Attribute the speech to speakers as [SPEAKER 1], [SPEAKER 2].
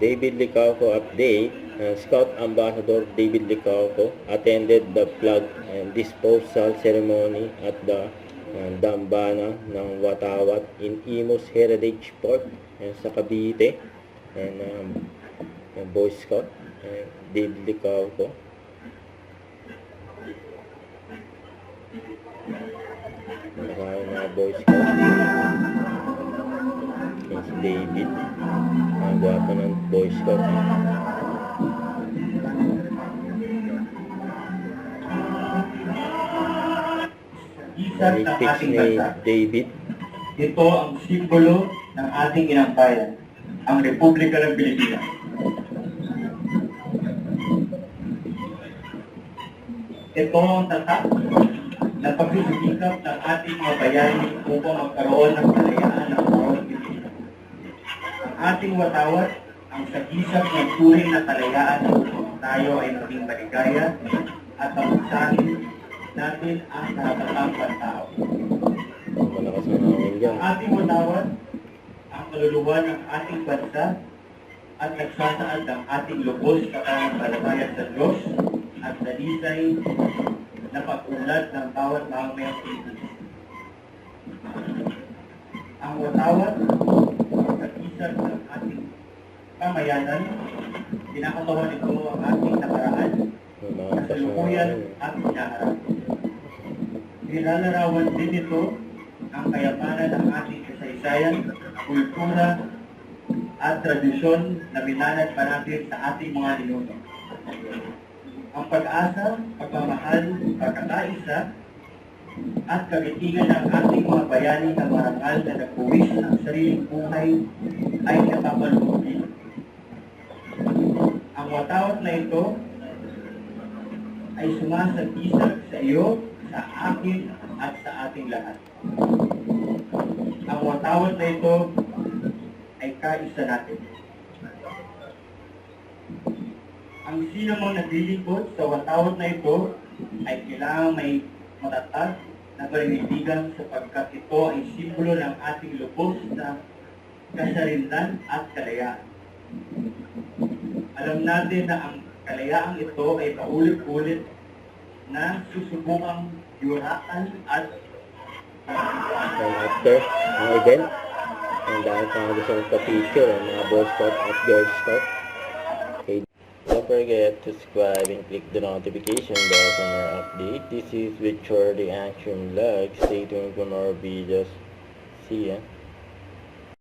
[SPEAKER 1] David Licauco update. Scout Ambassador David Licauco attended the flag disposal ceremony at the Dambana ng Watawat in Imus Heritage Park sa Cavite. Boy Scout David Licauco. Mga Boy Scout. Si David. Ang gwapo ng Boy Scout.
[SPEAKER 2] Isang ng ating
[SPEAKER 1] ni
[SPEAKER 2] bansa.
[SPEAKER 1] David.
[SPEAKER 2] Ito ang simbolo ng ating inampayan, ang Republika ng Pilipinas. Ito ang tatak na pagsusumikap ng ating mga bayani upang magkaroon ng kalayaan ng bawat Pilipino. Ang ating watawat ang sagisag ng turing na kalayaan upang tayo ay maging maligaya at pagsahin natin ang kahatatang pantao.
[SPEAKER 1] Malakas na namin yan.
[SPEAKER 2] Ang ating watawat ang kaluluwa ng ating bansa at nagsasaad ng ating lubos na pananampalataya sa Diyos at dalisay na pag-unlad ng bawat mamamayang Pilipino. Ang watawat ang kagisag ng ating pamayanan, kinakatawan nito ang ating nakaraan, kasalukuyan at hinaharap. Nilalarawan din nito ang kayamanan ng ating kasaysayan, kultura, at tradisyon na binanat pa natin sa ating mga ninuno. Ang pag-asa, pagmamahal, pagkakaisa, at kagitigan ng ating mga bayani na marangal na nagpuwis ng sariling buhay ay napapaluhin. Ang watawat na ito ay sumasagisag sa iyo, sa akin, at sa ating lahat. Ang watawat na ito ay kaisa natin. Ang sino mang naglilingkod sa watawat na ito ay kailangang may matatag na paninindigan sapagkat ito ay simbolo ng ating lubos na kasarinlan at kalayaan. Alam natin na ang kalayaang ito ay paulit-ulit na susubukang yuraan at
[SPEAKER 1] after ang event, ang dahil pa gusto mong pa-picture ang mga Boy Scout at Girl Scout. Okay. Don't forget to subscribe and click the notification bell for more update. This is with Charlie Action Vlog. Stay tuned for more videos. See ya.